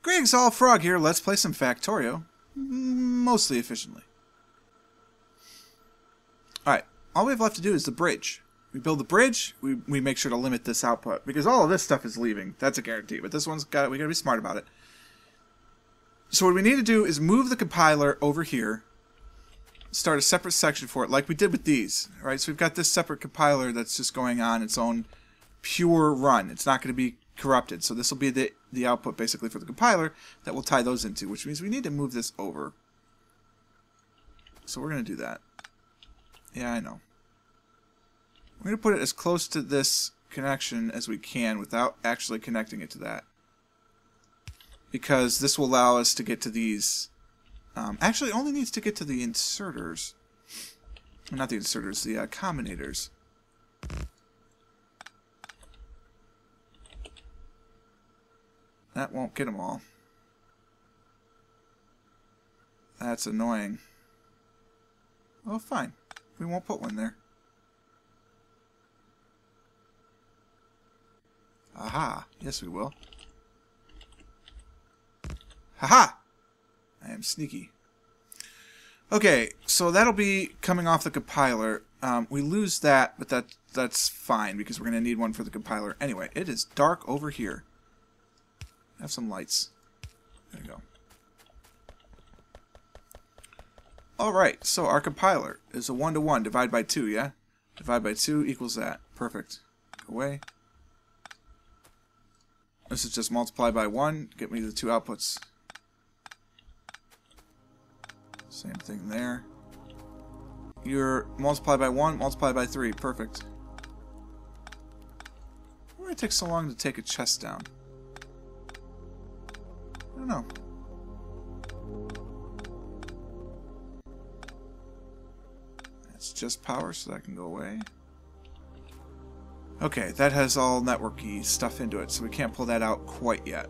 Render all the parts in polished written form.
Great Exalt Frog here. Let's play some Factorio. Mostly efficiently. Alright, all we have left to do is the bridge. We build the bridge, we make sure to limit this output, because all of this stuff is leaving. That's a guarantee, but this one's got, we gotta be smart about it. So what we need to do is move the compiler over here, start a separate section for it, like we did with these. Right? So we've got this separate compiler that's just going on its own pure run. It's not going to be corrupted. So this will be the output basically for the compiler that we'll tie those into, which means we need to move this over. So we're going to do that. Yeah, I know. We're going to put it as close to this connection as we can without actually connecting it to that. Because this will allow us to get to these. Actually, it only needs to get to the inserters. Not the inserters, the combinators. That won't get them all. That's annoying. Well, fine. We won't put one there. Aha. Yes, we will. Haha! I am sneaky. Okay, so that'll be coming off the compiler. We lose that, but that's fine, because we're going to need one for the compiler. Anyway, it is dark over here. Have some lights. There we go. Alright, so our compiler is a 1-to-1. Divide by 2, yeah? Divide by 2 equals that. Perfect. Go away. This is just multiply by 1. Get me the two outputs. Same thing there. You're multiply by 1, multiply by 3. Perfect. Why did it take so long to take a chest down? I don't know. That's just power, so that can go away. Okay, that has all networky stuff into it, so we can't pull that out quite yet.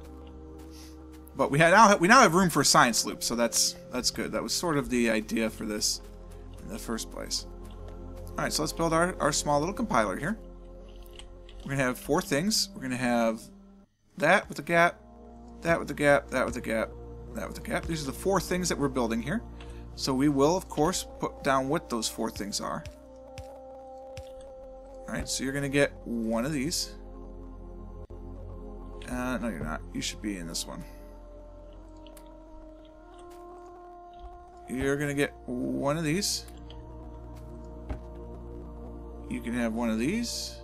But we now have room for a science loop, so that's good. That was sort of the idea for this in the first place. Alright, so let's build our small little compiler here. We're going to have 4 things. We're going to have that with a gap, that with a gap, that with a gap, that with a gap. These are the 4 things that we're building here. So we will, of course, put down what those 4 things are. Alright, so you're going to get one of these. No, you're not. You should be in this one. You're going to get one of these. You can have one of these.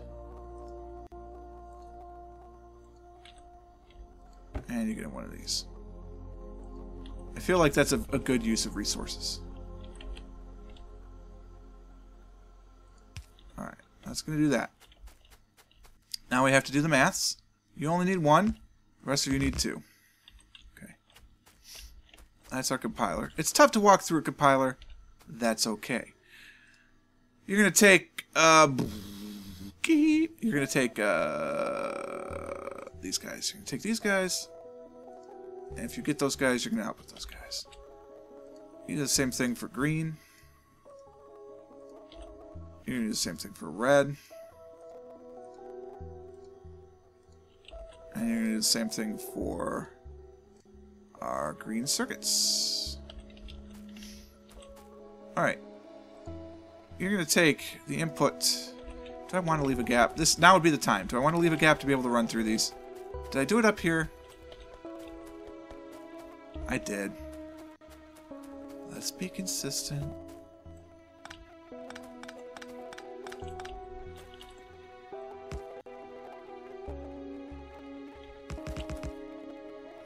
And you can have one of these. I feel like that's a good use of resources. Alright, that's going to do that. Now we have to do the maths. You only need 1. The rest of you need 2. Okay. That's our compiler. It's tough to walk through a compiler. That's okay. You're going to take... you're going to take these guys. You're going to take these guys. And if you get those guys, you're going to output those guys. You do the same thing for green. You're going to do the same thing for red. And you're going to do the same thing for our green circuits. Alright. You're going to take the input. Do I want to leave a gap? Now would be the time. Do I want to leave a gap to be able to run through these? Did I do it up here? I did. Let's be consistent.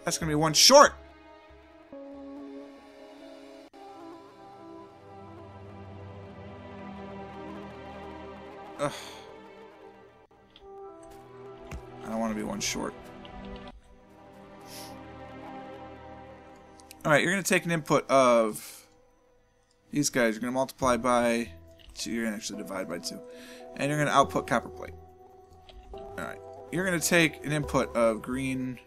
That's going to be 1 short. Ugh. I don't want to be 1 short. Alright, you're going to take an input of these guys. You're going to multiply by 2. You're going to actually divide by 2. And you're going to output copper plate. Alright. You're going to take an input of green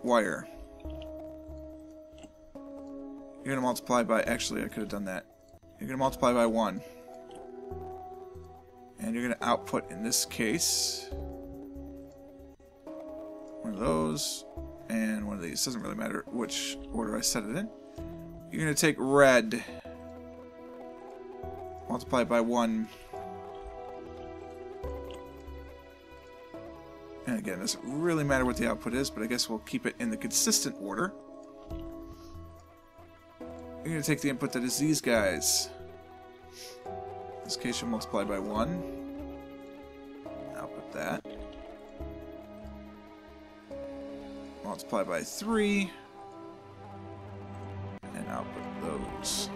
wire. You're going to multiply by... Actually, I could have done that. You're going to multiply by 1. And you're going to output, in this case, one of those. and one of these. Doesn't really matter which order I set it in. You're going to take red, multiply it by 1. And again, it doesn't really matter what the output is, but I guess we'll keep it in the consistent order. You're going to take the input that is these guys. In this case, you'll multiply by 1. Output that. Multiply by 3. And output those.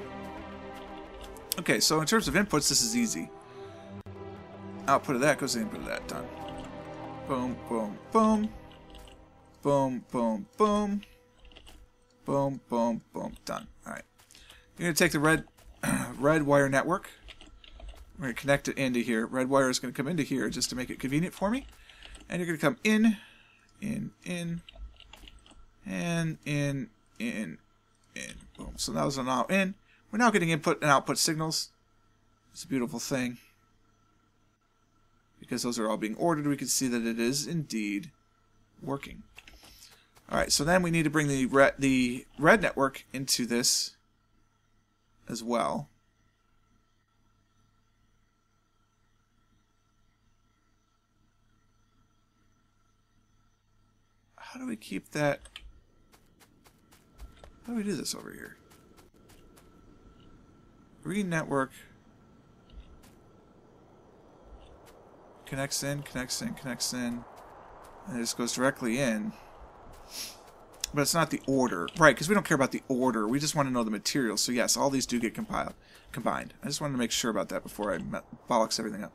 Okay, so in terms of inputs, this is easy. Output of that goes to the input of that. Done. Boom, boom, boom. Boom, boom, boom. Boom, boom, boom. Done. Alright. You're going to take the red wire network. We're going to connect it into here. Red wire is going to come into here just to make it convenient for me. And you're going to come in, and in. Boom. So that was now in. We're now getting input and output signals. It's a beautiful thing. Because those are all being ordered, we can see that it is indeed working. Alright, so then we need to bring the red network into this as well. How do we keep that? How do we do this over here? Green network connects in, and it just goes directly in. But it's not the order. Right, because we don't care about the order. We just want to know the material. So yes, all these do get combined. I just wanted to make sure about that before I bollocks everything up.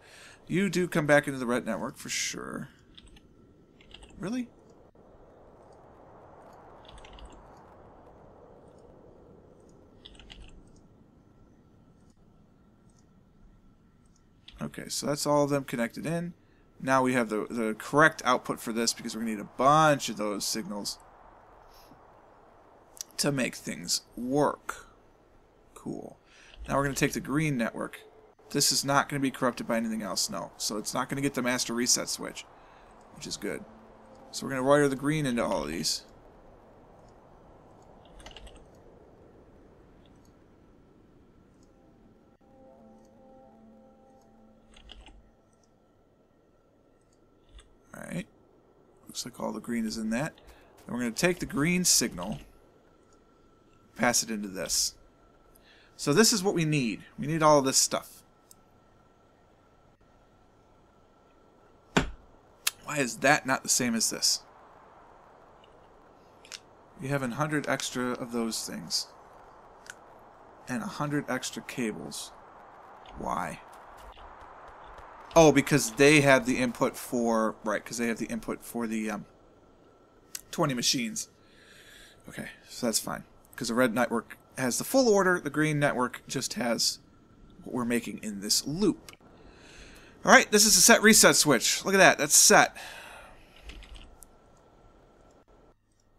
You do come back into the red network for sure. Really? Okay, so that's all of them connected in. Now we have the correct output for this because we're going to need a bunch of those signals to make things work. Cool. Now we're going to take the green network. This is not going to be corrupted by anything else, no. So it's not going to get the master reset switch, which is good. So we're going to wire the green into all of these. Alright, looks like all the green is in that. Then we're going to take the green signal, pass it into this. So this is what we need. We need all of this stuff. Why is that not the same as this? You have 100 extra of those things. And 100 extra cables. Why? Oh, because they have the input for... Right, because they have the input for the 20 machines. Okay, so that's fine. Because the red network has the full order, the green network just has what we're making in this loop. Alright, this is a set reset switch. Look at that, that's set.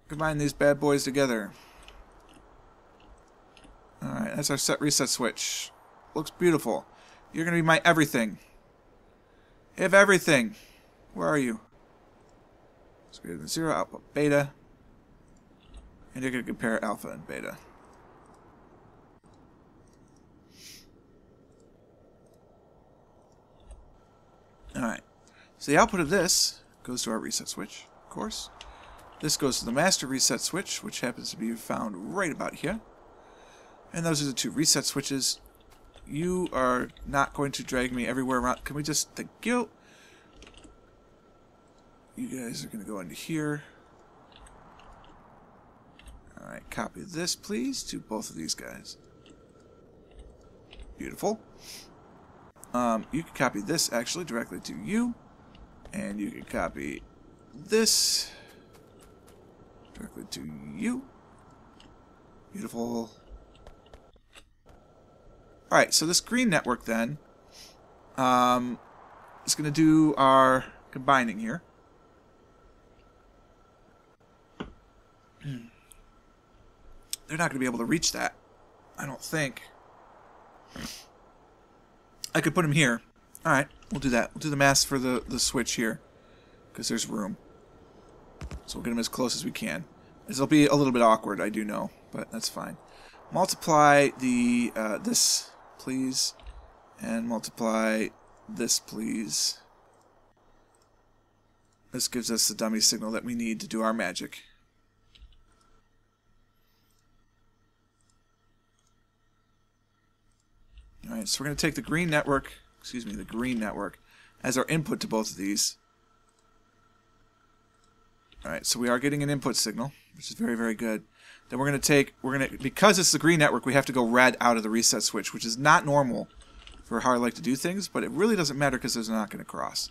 Combine these bad boys together. Alright, that's our set reset switch. Looks beautiful. You're going to be my everything. If everything. Where are you? It's greater than 0, output beta. And you're going to compare alpha and beta. Alright. So the output of this goes to our reset switch, of course. This goes to the master reset switch, which happens to be found right about here. And those are the two reset switches. You are not going to drag me everywhere around. Can we just... Thank you. You guys are going to go into here. Alright, copy this, please, to both of these guys. Beautiful. You can copy this, actually, directly to you. And you can copy this directly to you. Beautiful. Alright, so this green network, then, is going to do our combining here. They're not going to be able to reach that, I don't think. I could put them here. Alright, we'll do that. We'll do the mask for the switch here, because there's room. So we'll get them as close as we can. This will be a little bit awkward, I do know, but that's fine. Multiply the this, please, and multiply this, please. This gives us the dummy signal that we need to do our magic. Alright, so we're going to take the green network, as our input to both of these. Alright, so we are getting an input signal, which is very, very good. Then we're going to because it's the green network, we have to go red out of the reset switch, which is not normal for how I like to do things, but it really doesn't matter because they're not going to cross.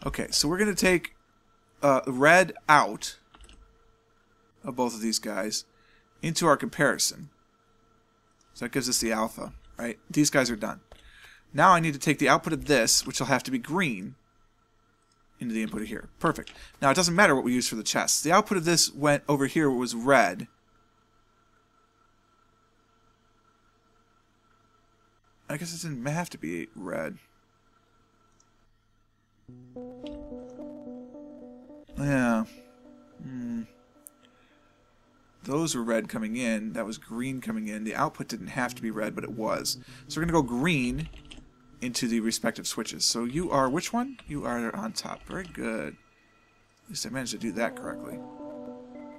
Okay, so we're going to take red out of both of these guys into our comparison. So that gives us the alpha, right? These guys are done. Now I need to take the output of this, which will have to be green, into the input of here. Perfect. Now it doesn't matter what we use for the chest. The output of this went over here was red. I guess it didn't have to be red. Yeah. Those were red coming in. That was green coming in. The output didn't have to be red, but it was. So we're going to go green into the respective switches. So you are which one? You are on top. Very good. At least I managed to do that correctly.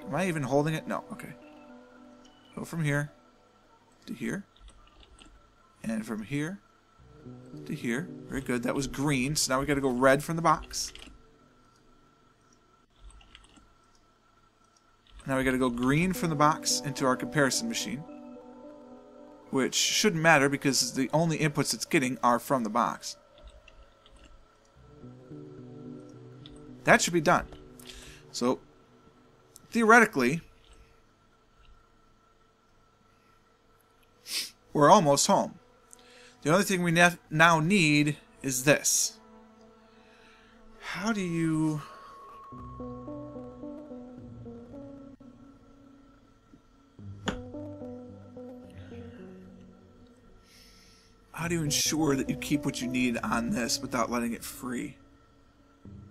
Am I even holding it? No. Okay. Go from here to here. And from here to here. Very good. That was green. So now we got to go red from the box. Now we got to go green from the box into our comparison machine. Which shouldn't matter because the only inputs it's getting are from the box. That should be done. So, theoretically, we're almost home. The only thing we now need is this. How do you... How do you ensure that you keep what you need on this without letting it free?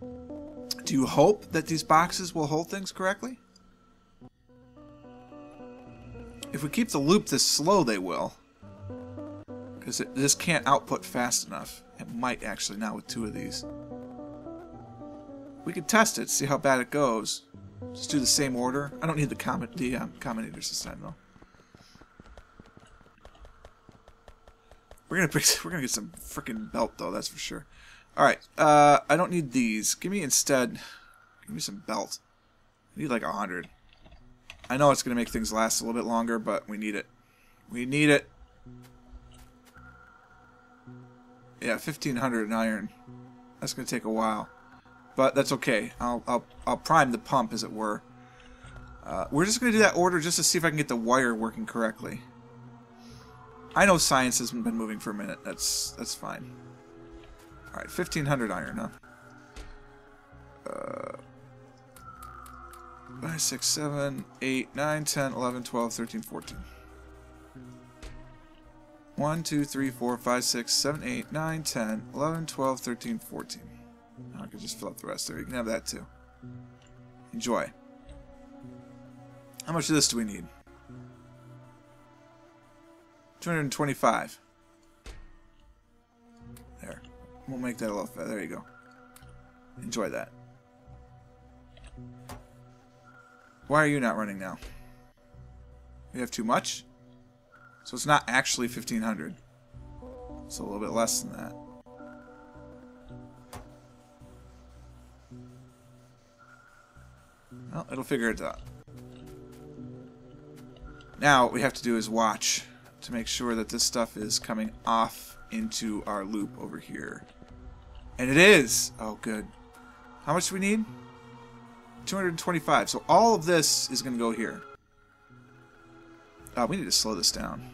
Do you hope that these boxes will hold things correctly? If we keep the loop this slow, they will. Because this can't output fast enough. It might actually now with two of these. We could test it, see how bad it goes. Just do the same order. I don't need the combinators this time, though. We're gonna get some frickin' belt though, that's for sure. Alright, I don't need these. Give me some belt. I need like 100. I know it's gonna make things last a little bit longer, but we need it. We need it. Yeah, 1500 in iron. That's gonna take a while. But that's okay. I'll prime the pump, as it were. We're just gonna do that order just to see if I can get the wire working correctly. I know science hasn't been moving for a minute. That's fine. Alright, 1500 iron, huh? 5, 6, 7, 8, 9, 10, 11, 12, 13, 14. 1, 2, 3, 4, 5, 6, 7, 8, 9, 10, 11, 12, 13, 14. I could just fill up the rest there. You can have that too. Enjoy. How much of this do we need? 225. There. We'll make that a little fat. There you go. Enjoy that. Why are you not running now? We have too much? So it's not actually 1500. It's a little bit less than that. Well, it'll figure it out. Now what we have to do is watch to make sure that this stuff is coming off into our loop over here. And it is! Oh, good. How much do we need? 225. So all of this is going to go here. We need to slow this down.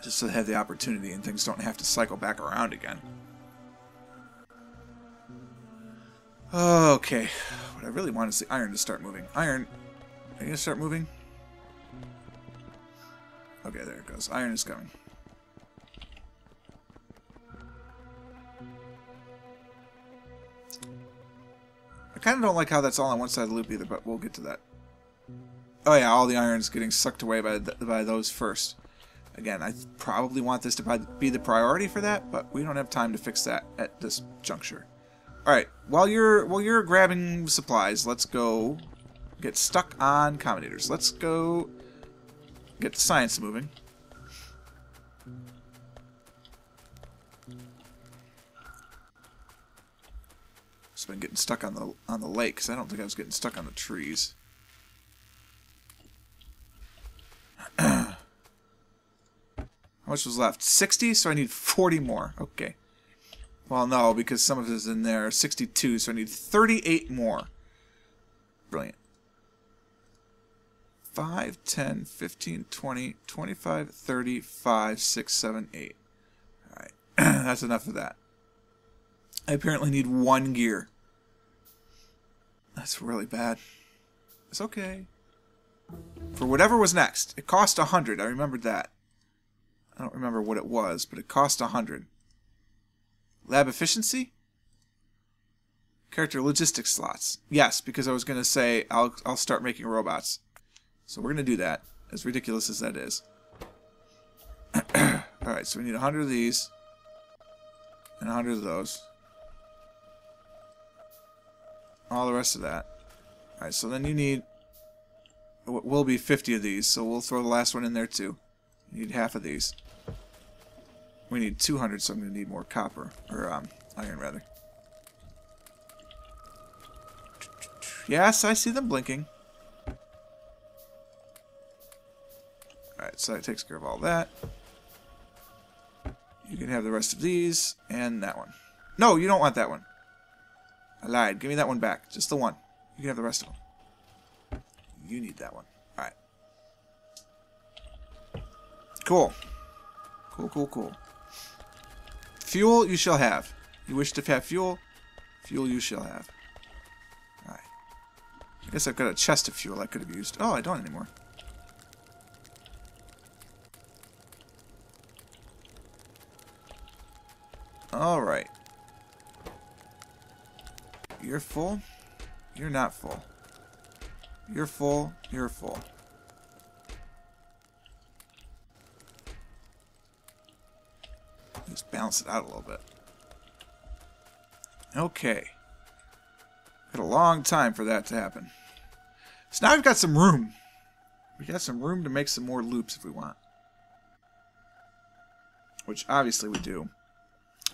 Just so they have the opportunity and things don't have to cycle back around again. Okay. What I really want is the iron to start moving. Iron, are you going to start moving? Okay, there it goes. Iron is coming. I kind of don't like how that's all on one side of the loop either, but we'll get to that. Oh yeah, all the iron's getting sucked away by those first. Again, I probably want this to be the priority for that, but we don't have time to fix that at this juncture. All right, while you're grabbing supplies, let's go get stuck on combinators. Let's go get the science moving. Just been getting stuck on the lake because I don't think I was getting stuck on the trees. How much was left? 60, so I need 40 more. Okay. Well, no, because some of it is in there. 62, so I need 38 more. Brilliant. 5, 10, 15, 20, 25, 30, 5, 6, 7, 8. Alright. That's enough of that. I apparently need 1 gear. That's really bad. It's okay. For whatever was next. It cost 100. I remembered that. I don't remember what it was, but it cost 100. Lab efficiency? Character logistics slots. Yes, because I was going to say I'll start making robots. So we're going to do that, as ridiculous as that is. Alright, so we need 100 of these. And 100 of those. All the rest of that. Alright, so then you need... It will be 50 of these, so we'll throw the last one in there too. You need half of these. We need 200, so I'm going to need more copper. Or, iron, rather. Yes, I see them blinking. Alright, so that takes care of all that. You can have the rest of these, and that one. No, you don't want that one. I lied. Give me that one back. Just the one. You can have the rest of them. You need that one. Alright. Cool. Cool, cool, cool. Fuel you shall have. You wish to have fuel? Fuel you shall have. Alright. I guess I've got a chest of fuel I could have used. Oh, I don't anymore. Alright. You're full? You're not full. You're full. You're full. Just balance it out a little bit. Okay. Got a long time for that to happen. So now we've got some room. We got some room to make some more loops if we want. Which obviously we do.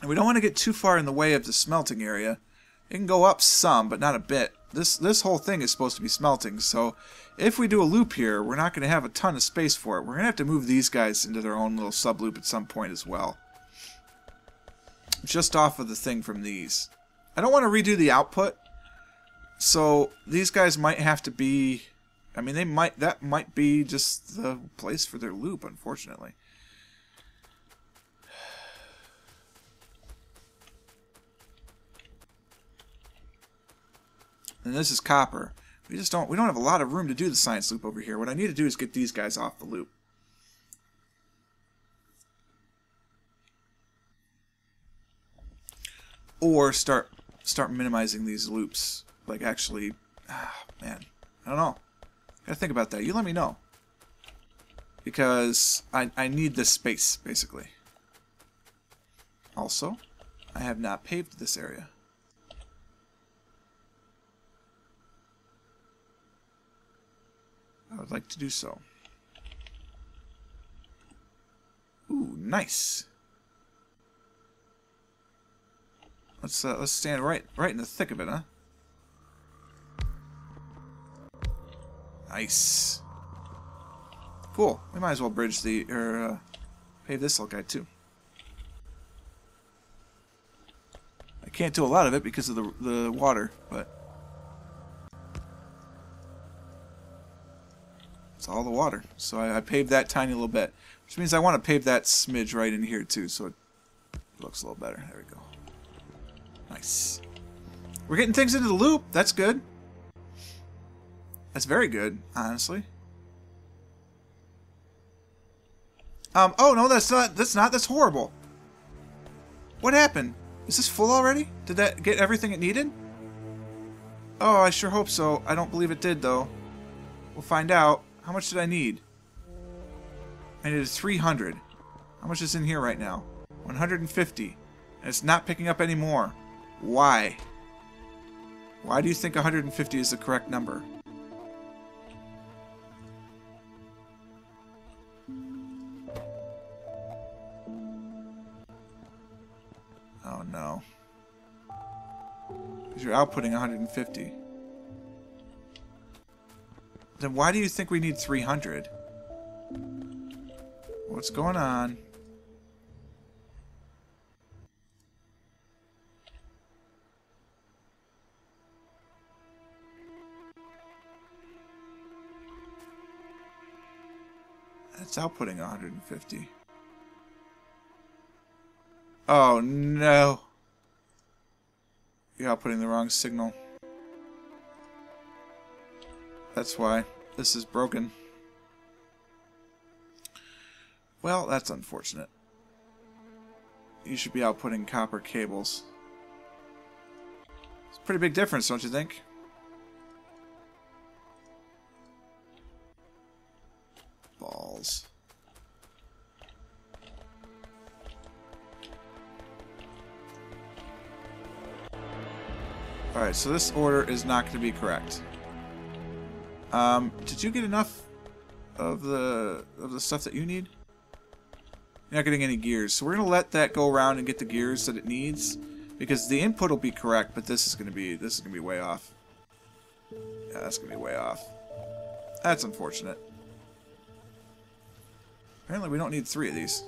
And we don't want to get too far in the way of the smelting area. It can go up some, but not a bit. This whole thing is supposed to be smelting, so if we do a loop here, we're not going to have a ton of space for it. We're going to have to move these guys into their own little sub-loop at some point as well. Just off of the thing from these. I don't want to redo the output, so these guys might have to be... I mean, that might be just the place for their loop, unfortunately. And this is copper. We don't have a lot of room to do the science loop over here. What I need to do is get these guys off the loop. Or start minimizing these loops. Like actually, man, I don't know. Gotta think about that. You let me know. Because I need this space, basically. Also, I have not paved this area. I would like to do so. Ooh, nice. Let's stand right in the thick of it, huh? Nice. Cool. We might as well bridge pave this little guy too. I can't do a lot of it because of the water, but it's all the water. So I paved that tiny little bit, which means I want to pave that smidge right in here too, so it looks a little better. There we go. Nice. We're getting things into the loop. That's good. That's very good, honestly. Oh no, that's not. That's horrible. What happened? Is this full already? Did that get everything it needed? Oh, I sure hope so. I don't believe it did, though. We'll find out. How much did I need? I needed 300. How much is in here right now? 150. And it's not picking up any more. Why? Why do you think 150 is the correct number? Oh no. Because you're outputting 150. Then why do you think we need 300? What's going on? It's outputting 150. Oh no. You're outputting the wrong signal. That's why. This is broken. Well, that's unfortunate. You should be outputting copper cables. It's a pretty big difference, don't you think? Balls. Alright, so this order is not going to be correct. Did you get enough of the stuff that you need? You're not getting any gears, so we're gonna let that go around and get the gears that it needs, because the input will be correct, but this is gonna be way off. Yeah, that's gonna be way off. That's unfortunate. Apparently, we don't need 3 of these.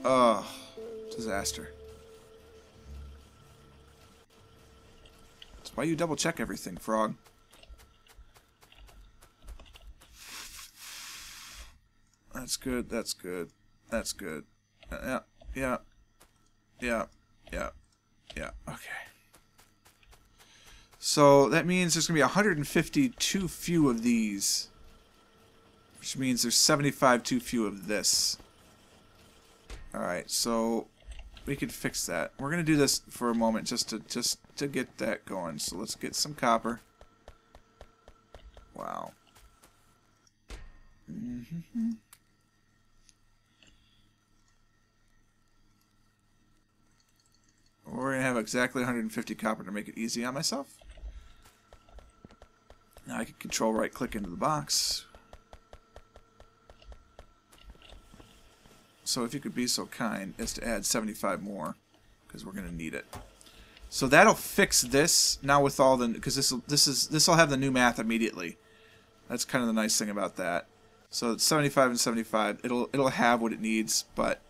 Ugh. Disaster. That's why you double check everything, Frog. That's good, that's good. That's good. Yeah. Yeah. Yeah. Yeah. Yeah. Okay. So that means there's going to be 150 too few of these. Which means there's 75 too few of this. Alright, so we could fix that. We're going to do this for a moment just to get that going. So let's get some copper. Wow. Mm-hmm. We're going to have exactly 150 copper to make it easy on myself. Now I can control right click into the box. So if you could be so kind as to add 75 more, because we're going to need it. So that'll fix this now with all the, because this will have the new math immediately. That's kind of the nice thing about that. So it's 75 and 75. It'll have what it needs, but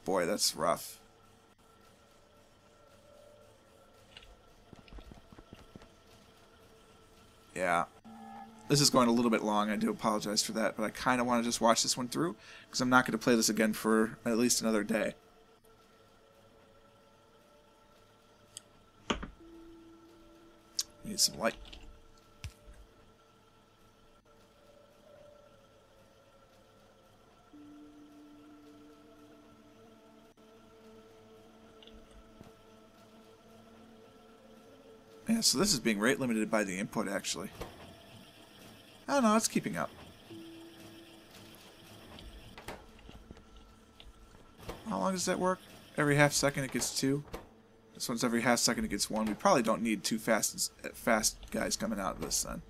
boy, that's rough. Yeah. This is going a little bit long. I do apologize for that, but I kind of want to just watch this one through because I'm not going to play this again for at least another day. Need some light. Yeah, so this is being rate limited by the input, actually. Oh no, it's keeping up. How long does that work? Every half second it gets 2. This one's every half second it gets 1. We probably don't need 2 fast guys coming out of this then.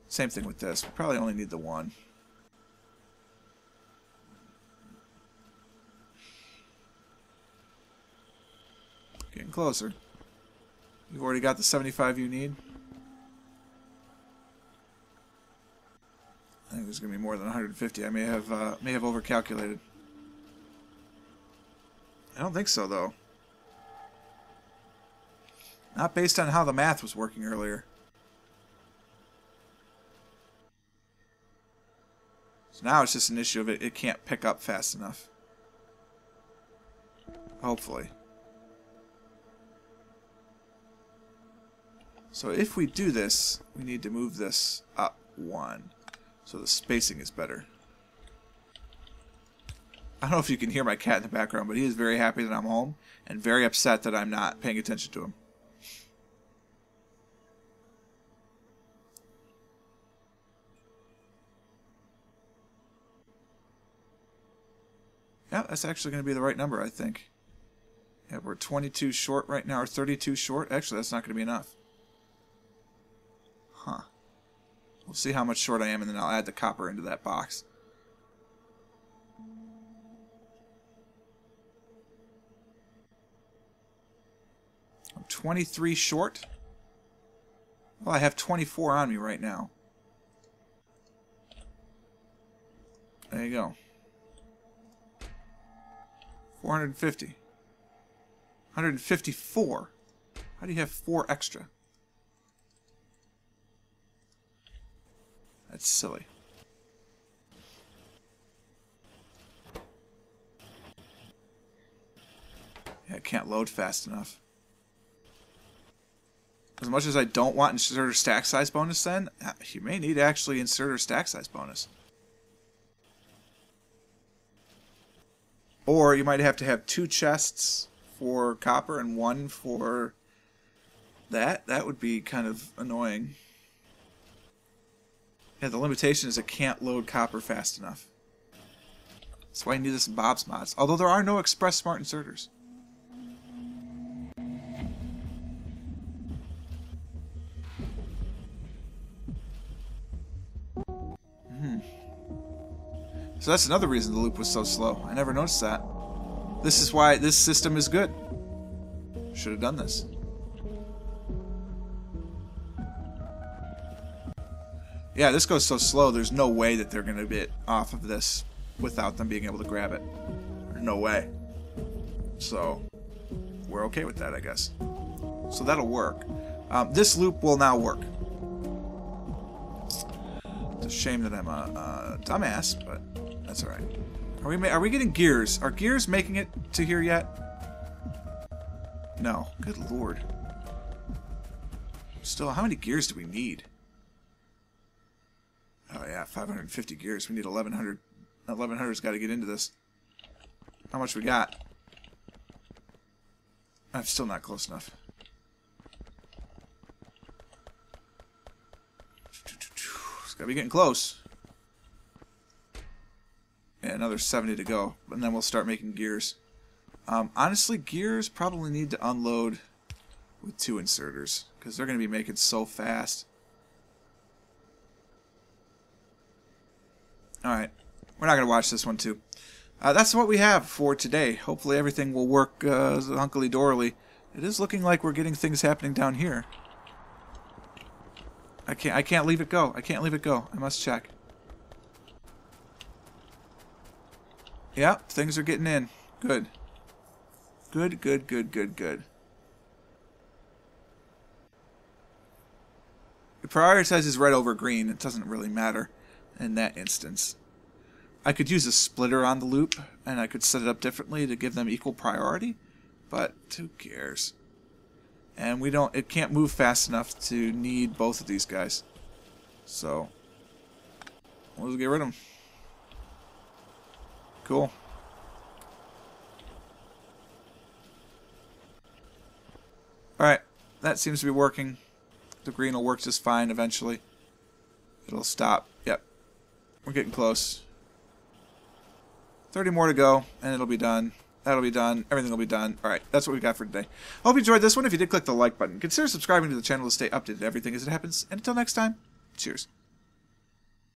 Same thing with this. We probably only need the 1. Getting closer. You've already got the 75 you need. I think there's going to be more than 150. I may have overcalculated. I don't think so, though. Not based on how the math was working earlier. So now it's just an issue of it can't pick up fast enough. Hopefully. So if we do this, we need to move this up 1. So the spacing is better. I don't know if you can hear my cat in the background, but he is very happy that I'm home and very upset that I'm not paying attention to him. Yeah, that's actually going to be the right number, I think. Yeah, we're 22 short right now, or 32 short. Actually, that's not going to be enough. Huh. We'll see how much short I am, and then I'll add the copper into that box. I'm 23 short. Well, I have 24 on me right now. There you go. 450. 154. How do you have 4 extra? That's silly. Yeah, it can't load fast enough. As much as I don't want inserter stack size bonus, then you may need actually inserter stack size bonus. Or you might have to have 2 chests for copper and 1 for that. That would be kind of annoying. Yeah, the limitation is it can't load copper fast enough. That's why you need this in Bob's mods. Although there are no express smart inserters. So that's another reason the loop was so slow. I never noticed that. This is why this system is good. Should have done this. Yeah, this goes so slow, there's no way that they're going to get off of this without them being able to grab it. There's no way. So, we're okay with that, I guess. So that'll work. This loop will now work. It's a shame that I'm a dumbass, but that's alright. Are we getting gears? Are gears making it to here yet? No. Good lord. Still, how many gears do we need? Oh yeah, 550 gears. We need 1,100. 1,100's got to get into this. How much we got? I'm still not close enough. It's got to be getting close. Yeah, another 70 to go, and then we'll start making gears. Honestly, gears probably need to unload with 2 inserters, because they're going to be making so fast. Alright, we're not going to watch this one too. That's what we have for today. Hopefully everything will work hunkily-dorily. It is looking like we're getting things happening down here. I can't leave it go. I can't leave it go. I must check. Yep, things are getting in. Good. Good, good, good, good, good. It prioritizes red over green. It doesn't really matter in that instance. I could use a splitter on the loop, and I could set it up differently to give them equal priority, but who cares? And it can't move fast enough to need both of these guys. So, we'll just get rid of them. Cool. Alright, that seems to be working. The green will work just fine eventually. It'll stop. Yep. We're getting close. 30 more to go, and it'll be done. That'll be done. Everything will be done. Alright, that's what we got for today. I hope you enjoyed this one. If you did, click the like button. Consider subscribing to the channel to stay updated on everything as it happens. And until next time, cheers.